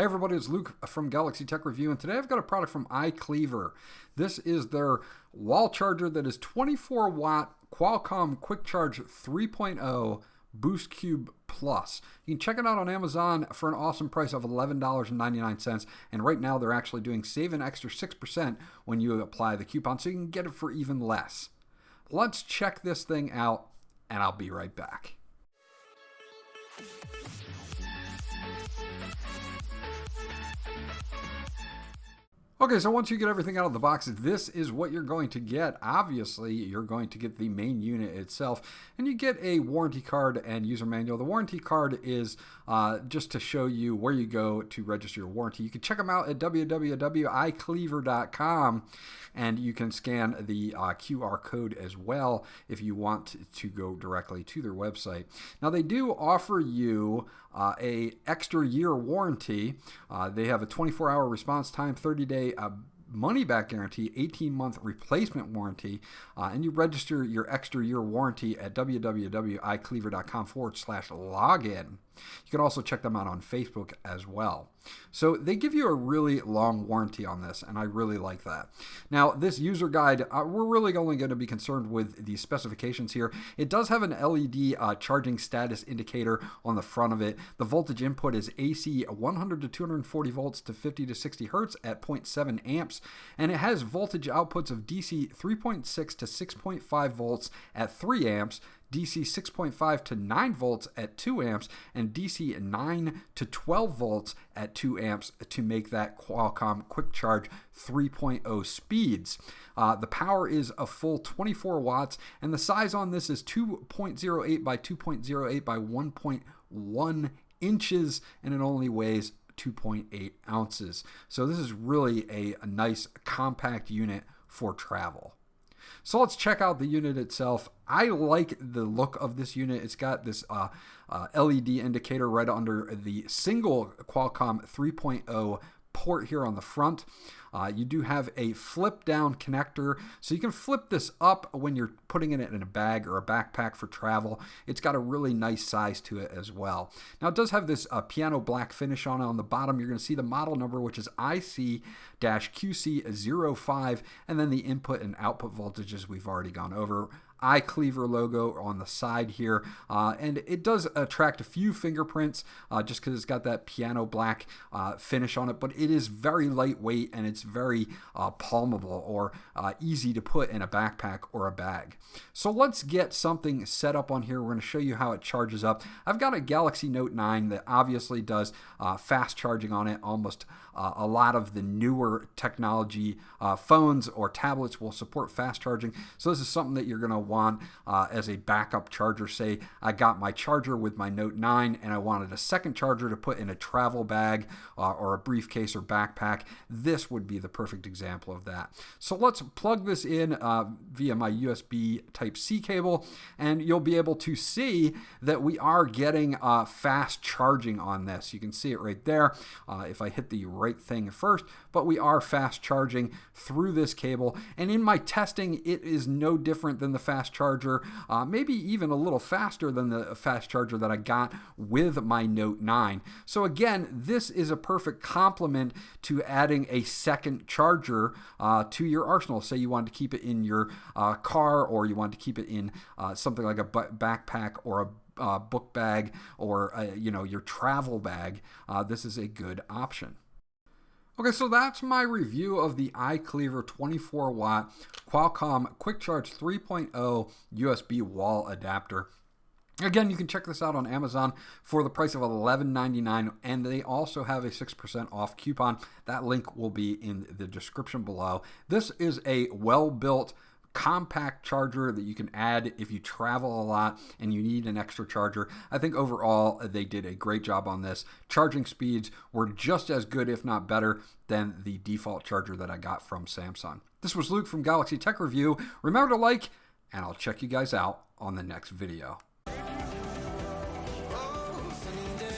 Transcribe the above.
Hey everybody, it's Luke from Galaxy Tech Review, and today I've got a product from iClever. This is their wall charger that is 24 watt Qualcomm Quick Charge 3.0 BoostCube Plus. You can check it out on Amazon for an awesome price of $11.99, and right now they're actually doing save an extra 6% when you apply the coupon, so you can get it for even less. Let's check this thing out, and I'll be right back. Okay, so once you get everything out of the box, this is what you're going to get. Obviously, you're going to get the main unit itself, and you get a warranty card and user manual. The warranty card is just to show you where you go to register your warranty. You can check them out at www.iClever.com, and you can scan the QR code as well if you want to go directly to their website. Now, they do offer you a extra year warranty. They have a 24-hour response time, 30-day money-back guarantee, 18-month replacement warranty, and you register your extra year warranty at www.iClever.com/login. You can also check them out on Facebook as well. So they give you a really long warranty on this, and I really like that. Now, this user guide, we're really only going to be concerned with the specifications here. It does have an LED charging status indicator on the front of it. The voltage input is AC 100 to 240 volts to 50 to 60 hertz at 0.7 amps, and it has voltage outputs of DC 3.6 to 6.5 volts at 3 amps, DC 6.5 to 9 volts at 2 amps, and DC 9 to 12 volts at 2 amps to make that Qualcomm Quick Charge 3.0 speeds. The power is a full 24 watts, and the size on this is 2.08 by 2.08 by 1.1 inches, and it only weighs 2.8 ounces. So this is really a nice compact unit for travel. So let's check out the unit itself. I like the look of this unit. It's got this LED indicator right under the single Qualcomm 3.0 port here on the front. You do have a flip down connector, so you can flip this up when you're putting it in a bag or a backpack for travel. It's got a really nice size to it as well. Now it does have this piano black finish on it. On the bottom you're going to see the model number, which is IC-QC05, and then the input and output voltages we've already gone over. iClever logo on the side here, and it does attract a few fingerprints just because it's got that piano black finish on it, but it is very lightweight and it's very palmable or easy to put in a backpack or a bag. So let's get something set up on here. We're going to show you how it charges up. I've got a Galaxy Note 9 that obviously does fast charging on it. Almost a lot of the newer technology phones or tablets will support fast charging, so this is something that you're going to want as a backup charger. Say I got my charger with my Note 9 and I wanted a second charger to put in a travel bag or a briefcase or backpack. This would be the perfect example of that. So let's plug this in via my USB Type-C cable, and you'll be able to see that we are getting fast charging on this. You can see it right there if I hit the right thing first, but we are fast charging through this cable, and in my testing it is no different than the fast charger, maybe even a little faster than the fast charger that I got with my Note 9. So again, this is a perfect complement to adding a second charger to your arsenal. Say you want to keep it in your car, or you want to keep it in something like a backpack or a book bag, or your travel bag. This is a good option. Okay, so that's my review of the iClever 24 watt Qualcomm Quick Charge 3.0 USB wall adapter. Again, you can check this out on Amazon for the price of $11.99, and they also have a 6% off coupon. That link will be in the description below. This is a well-built compact charger that you can add if you travel a lot and you need an extra charger. I think overall they did a great job on this. Charging speeds were just as good, if not better, than the default charger that I got from Samsung. This was Luke from Galaxy Tech Review. Remember to like, and I'll check you guys out on the next video. Oh, sunny day.